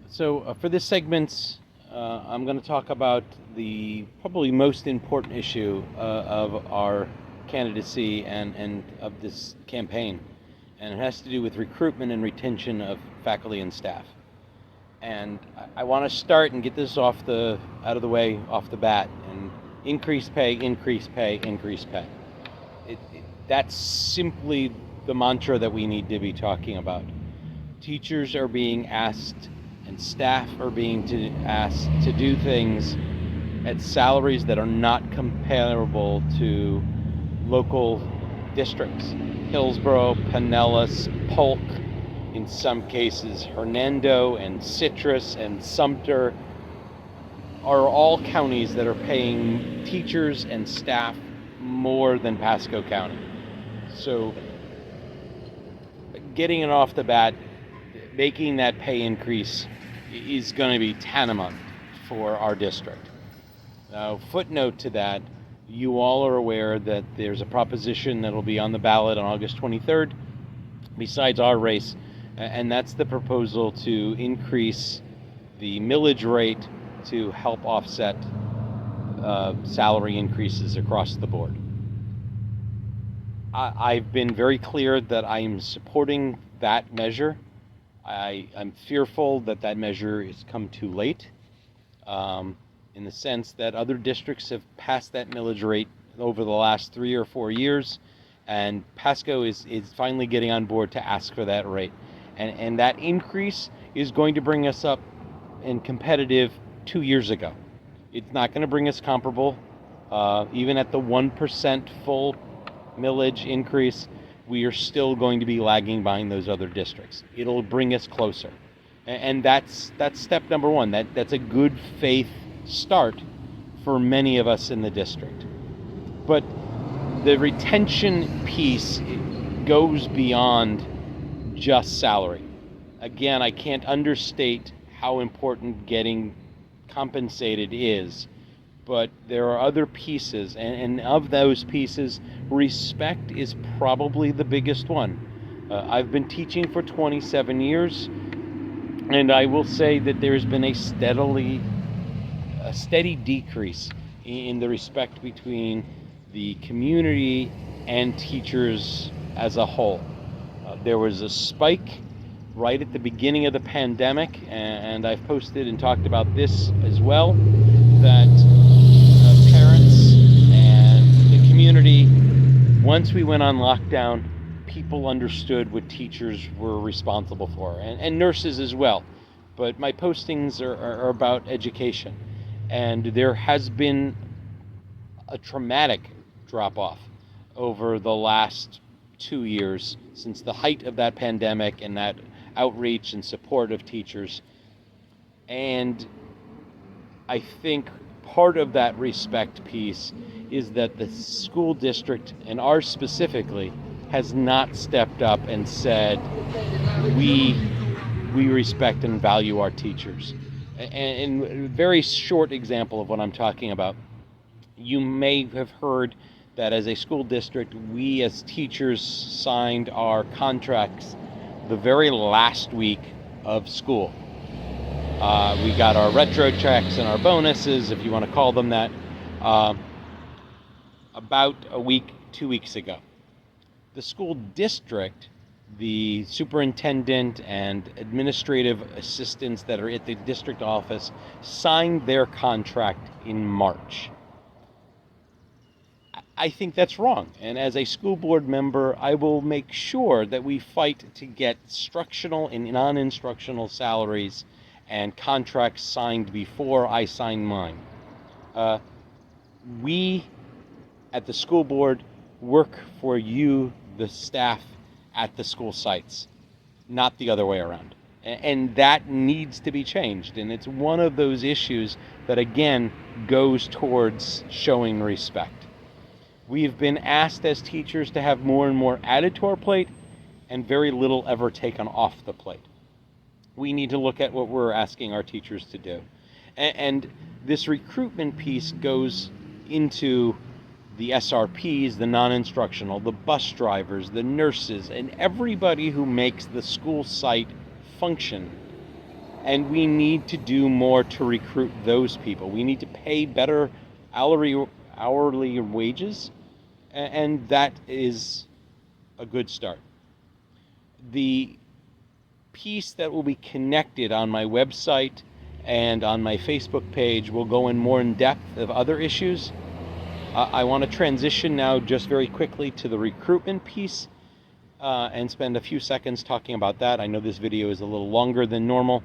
So for this segment, I'm going to talk about the probably most important issue of our candidacy and of this campaign, and it has to do with recruitment and retention of faculty and staff. And I want to start and get this out of the way off the bat. And increase pay, increase pay, increase pay. That's simply the mantra that we need to be talking about. Teachers are being asked and staff are being asked to do things at salaries that are not comparable to local districts. Hillsborough, Pinellas, Polk, in some cases Hernando and Citrus and Sumter are all counties that are paying teachers and staff more than Pasco County. So getting it off the bat, making that pay increase is going to be tantamount for our district. Now, footnote to that, you all are aware that there's a proposition that will be on the ballot on August 23rd, besides our race, and that's the proposal to increase the millage rate to help offset salary increases across the board. I've been very clear that I am supporting that measure. I'm fearful that that measure has come too late, in the sense that other districts have passed that millage rate over the last 3 or 4 years, and Pasco is finally getting on board to ask for that rate. And that increase is going to bring us up and competitive 2 years ago. It's not going to bring us comparable. Even at the 1% full millage increase, we are still going to be lagging behind those other districts. It'll bring us closer. And that's step number one. That's a good faith start for many of us in the district. But the retention piece goes beyond just salary. Again, I can't understate how important getting compensated is, but there are other pieces, and of those pieces, respect is probably the biggest one. I've been teaching for 27 years, and I will say that there's been a steady decrease in the respect between the community and teachers as a whole. There was a spike right at the beginning of the pandemic, and I've posted and talked about this as well, that parents and the community, once we went on lockdown, people understood what teachers were responsible for, and nurses as well. But my postings are about education, and there has been a traumatic drop-off over the last 2 years since the height of that pandemic and that outreach and support of teachers. And I think part of that respect piece is that the school district, and ours specifically, has not stepped up and said, we respect and value our teachers. And a very short example of what I'm talking about, you may have heard that as a school district, we as teachers signed our contracts the very last week of school. We got our retro checks and our bonuses, if you want to call them that, about a week, 2 weeks ago. The school district, the superintendent and administrative assistants that are at the district office, signed their contract in March. I think that's wrong. And as a school board member, I will make sure that we fight to get instructional and non-instructional salaries and contracts signed before I sign mine. We at the school board work for you, the staff at the school sites, not the other way around. And that needs to be changed. And it's one of those issues that, again, goes towards showing respect. We've been asked as teachers to have more and more added to our plate and very little ever taken off the plate. We need to look at what we're asking our teachers to do. And this recruitment piece goes into the SRPs, the non-instructional, the bus drivers, the nurses, and everybody who makes the school site function And we need to do more to recruit those people. We need to pay better hourly wages, and that is a good start. The piece that will be connected on my website and on my Facebook page will go in more in depth of other issues. I want to transition now just very quickly to the recruitment piece and spend a few seconds talking about that. I know this video is a little longer than normal,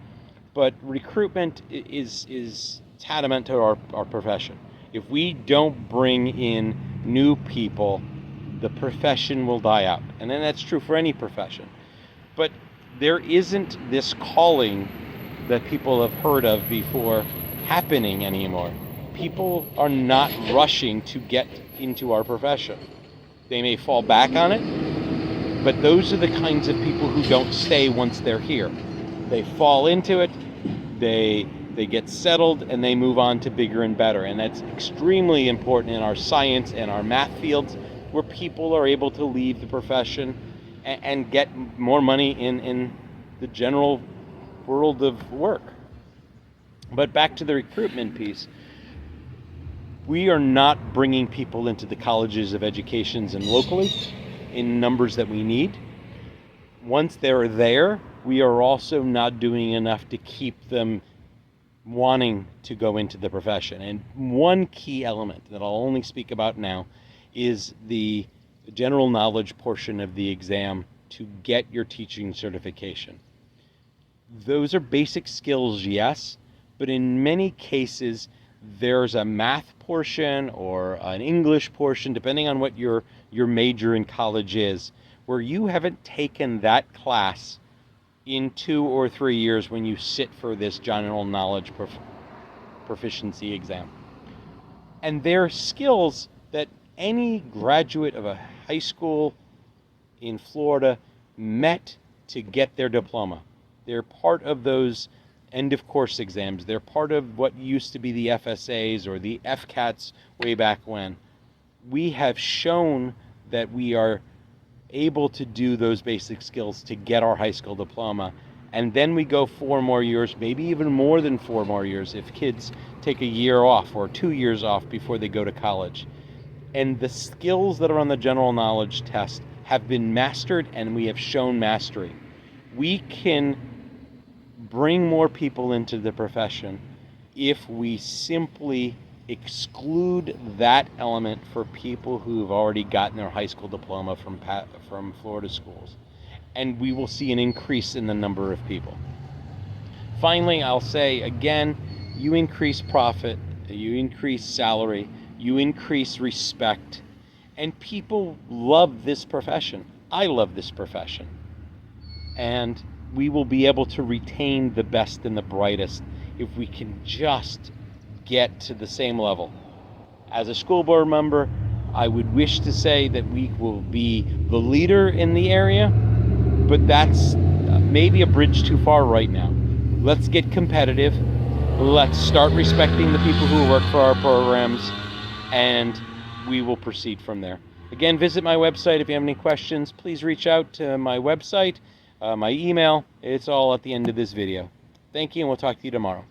but recruitment is tantamount to our profession. If we don't bring in new people, the profession will die out. And then that's true for any profession. But there isn't this calling that people have heard of before happening anymore. People are not rushing to get into our profession. They may fall back on it, but those are the kinds of people who don't stay once they're here. They fall into it, they get settled, and they move on to bigger and better. And that's extremely important in our science and our math fields, where people are able to leave the profession and get more money in the general world of work. But back to the recruitment piece. We are not bringing people into the colleges of educations and locally in numbers that we need. Once they're there, we are also not doing enough to keep them wanting to go into the profession. And one key element that I'll only speak about now is the general knowledge portion of the exam to get your teaching certification. Those are basic skills, yes, but in many cases there's a math portion or an English portion, depending on what your major in college is, where you haven't taken that class in 2 or 3 years when you sit for this general knowledge proficiency exam. And they're skills that any graduate of a high school in Florida met to get their diploma. They're part of those end of course exams. They're part of what used to be the FSAs or the FCATs way back when. We have shown that we are able to do those basic skills to get our high school diploma. And then we go 4 more years, maybe even more than 4 more years if kids take a year off or 2 years off before they go to college. And the skills that are on the general knowledge test have been mastered, and we have shown mastery. We can bring more people into the profession if we simply exclude that element for people who've already gotten their high school diploma from Florida schools. And we will see an increase in the number of people. Finally, I'll say again, you increase profit, you increase salary, you increase respect, and people love this profession. I love this profession. And we will be able to retain the best and the brightest if we can just get to the same level. As a school board member, I would wish to say that we will be the leader in the area, but that's maybe a bridge too far right now. Let's get competitive. Let's start respecting the people who work for our programs, and we will proceed from there. Again, visit my website if you have any questions. Please reach out to my website, my email. It's all at the end of this video. Thank you, and we'll talk to you tomorrow.